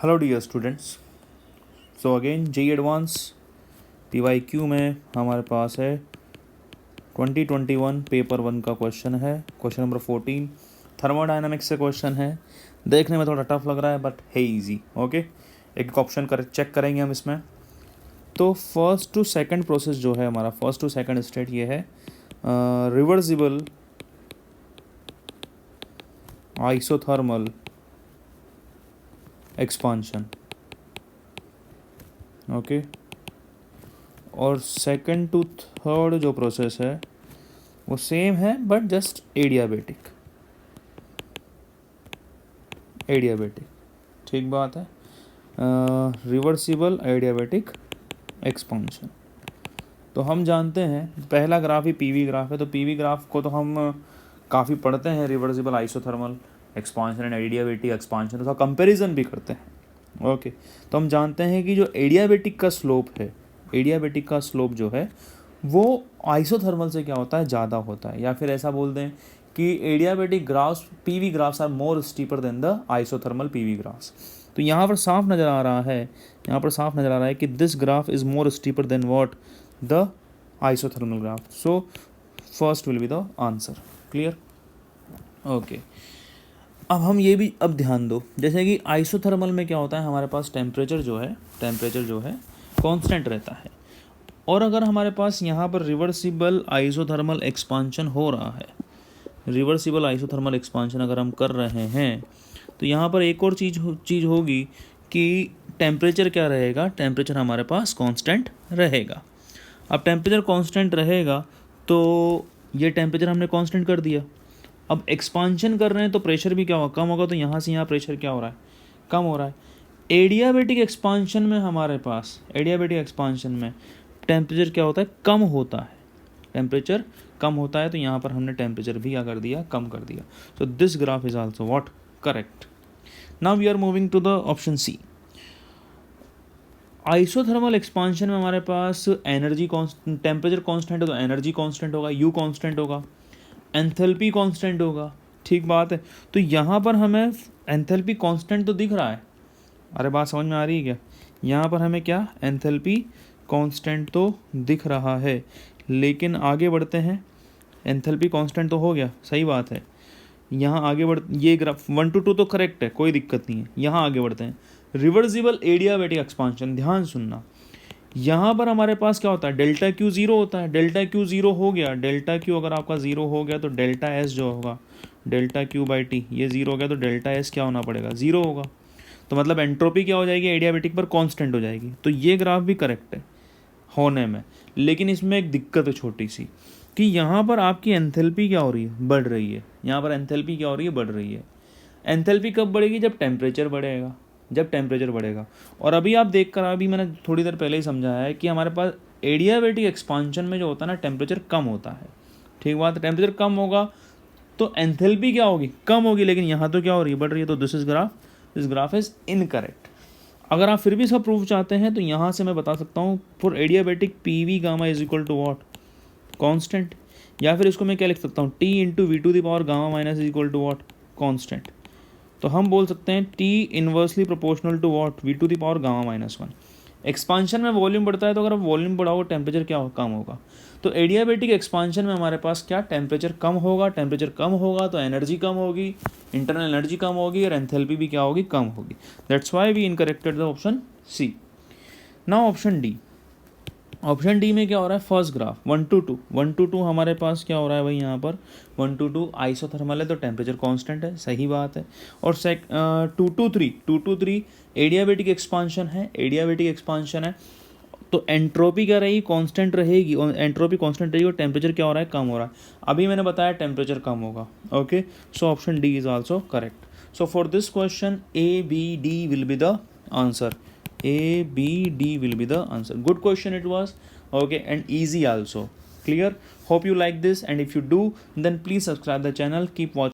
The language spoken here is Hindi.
Hello dear students. So again JEE advance PYQ में हमारे पास है 2021 पेपर 1 का क्वेश्चन है, क्वेश्चन नंबर 14 थर्मोडायनामिक्स से क्वेश्चन है। देखने में थोड़ा टफ लग रहा है बट है इजी। ओके, एक ऑप्शन कर चेक करेंगे हम इसमें। तो फर्स्ट टू सेकंड प्रोसेस जो है हमारा, फर्स्ट टू सेकंड स्टेट ये है रिवर्सिबल आइसोथर्मल एक्सपांशन। ओके, और सेकंड टू थर्ड जो प्रोसेस है वो सेम है बट जस्ट एडियाबेटिक। ठीक बात है। रिवर्सिबल एडियाबेटिक एक्सपांशन तो हम जानते हैं पहला ग्राफ ही पीवी ग्राफ है, तो पीवी ग्राफ को तो हम काफ़ी पढ़ते हैं, reversible isothermal expansion and adiabatic expansion, तो कंपैरिजन भी करते हैं। ओके, तो हम जानते हैं कि जो एडियाबेटिक का स्लोप है, एडियाबेटिक का स्लोप जो है वो आइसोथर्मल से क्या होता है, ज़्यादा होता है। या फिर ऐसा बोल दें कि adiabatic graphs PV graphs are more steeper than the isothermal PV graphs. तो यहाँ पर साफ नज़र आ रहा है कि this graph is more steeper than what, the isothermal graph. So first will be the answer. Clear? Okay, अब हम ये भी अब ध्यान दो, जैसे कि आइसोथर्मल में क्या होता है, हमारे पास टेम्परेचर जो है कांस्टेंट रहता है। और अगर हमारे पास यहाँ पर रिवर्सिबल आइसोथर्मल एक्सपांशन हो रहा है, रिवर्सिबल आइसोथर्मल एक्सपांशन अगर हम कर रहे हैं, तो यहाँ पर एक और चीज़ होगी कि टेम्परेचर क्या रहेगा, टेम्परेचर हमारे पास कांस्टेंट रहेगा। अब टेम्परेचर कांस्टेंट रहेगा तो ये टेम्परेचर हमने कांस्टेंट कर दिया। अब एक्सपांशन कर रहे हैं तो प्रेशर भी क्या होगा, कम होगा। तो यहाँ से यहाँ प्रेशर क्या हो रहा है, कम हो रहा है। एडियाबेटिक एक्सपांशन में हमारे पास, एडियाबेटिक एक्सपांशन में टेम्परेचर क्या होता है, कम होता है। टेम्परेचर कम होता है, तो यहाँ पर हमने टेम्परेचर भी क्या कर दिया, कम कर दिया। So this graph is also what, correct. Now we are moving to the option C. Isothermal expansion में हमारे पास एनर्जी टेम्परेचर कांस्टेंट है तो एनर्जी कांस्टेंट होगा, यू कांस्टेंट होगा, एंथैल्पी कांस्टेंट होगा। ठीक बात है। तो यहाँ पर हमें एंथैल्पी कांस्टेंट तो दिख रहा है, अरे बात समझ में आ रही है क्या? यहाँ पर हमें क्या, एंथैल्पी कांस्टेंट तो दिख रहा है, लेकिन आगे बढ़ते हैं। एंथैल्पी कांस्टेंट तो हो गया, सही बात है। यहाँ आगे बढ़, ये ग्राफ 1 to 2 तो करेक्ट है, कोई दिक्कत नहीं है। यहाँ आगे बढ़ते हैं, रिवर्सिबल एडियाबेटिक एक्सपांशन। ध्यान सुनना, यहाँ पर हमारे पास क्या होता है, डेल्टा क्यू ज़ीरो होता है। डेल्टा क्यू ज़ीरो हो गया, डेल्टा क्यू अगर आपका ज़ीरो हो गया तो डेल्टा एस जो होगा, डेल्टा क्यू बाई टी, ये ज़ीरो हो गया तो डेल्टा एस क्या होना पड़ेगा, ज़ीरो होगा। तो मतलब एंट्रोपी क्या हो जाएगी, एडियाबेटिक पर कांस्टेंट हो जाएगी। तो ये ग्राफ भी करेक्ट है होने में, लेकिन इसमें एक दिक्कत है छोटी सी, कि यहाँ पर आपकी एंथैल्पी क्या हो रही है, बढ़ रही है। यहाँ पर एंथैल्पी क्या हो रही है, बढ़ रही है। एंथैल्पी कब बढ़ेगी, जब टेम्परेचर बढ़ेगा, जब टेम्परेचर बढ़ेगा। और अभी आप देख कर, अभी मैंने थोड़ी देर पहले ही समझाया है कि हमारे पास एडियाबेटिक एक्सपांशन में जो होता है ना, टेम्परेचर कम होता है। ठीक बात है, टेम्परेचर कम होगा तो एंथैल्पी क्या होगी, कम होगी। लेकिन यहाँ तो क्या हो रही है, बढ़ रही है। तो दिस ग्राफ इज इनकरेक्ट। अगर आप फिर भी इसका प्रूफ चाहते हैं तो यहाँ से मैं बता सकता हूँ, for adiabatic P V gamma is equal to what, constant. या फिर इसको मैं क्या लिख सकता हूँ, T into V to the power gamma minus is equal to what, constant. तो हम बोल सकते हैं T inversely proportional to what, V to the power gamma minus 1। Expansion में वॉल्यूम बढ़ता है, तो अगर आप वॉल्यूम बढ़ाओगे टेम्परेचर क्या होगा, कम होगा। तो एडियाबेटिक एक्सपांशन में हमारे पास क्या, टेम्परेचर कम होगा। टेम्परेचर कम होगा तो एनर्जी कम होगी, इंटरनल एनर्जी कम होगी, और एंथैल्पी भी क्या होगी, कम होगी। That's why we incorrected the option C. Now option D. Option D में क्या हो रहा है, फर्स्ट ग्राफ 1 to 2, 1 to 2 हमारे पास क्या हो रहा है भाई, यहाँ पर 1 to 2 आइसोथर्मल है तो टेम्परेचर कांस्टेंट है, सही बात है। और 2 to 3 एडियाबेटिक एक्सपांशन है, एडियाबेटिक एक्सपांशन है तो एंट्रोपी क्या रहेगी, कांस्टेंट रहेगी। और एंट्रोपी कांस्टेंट रहेगी और टेम्परेचर क्या हो रहा है, कम हो रहा है। अभी मैंने बताया टेम्परेचर कम होगा। Okay, so option D is also correct. So for this question A B D will be the answer. A, B, D will be the answer. Good question it was. Okay, and easy also. Clear? Hope you like this, and if you do, then please subscribe the channel. Keep watching.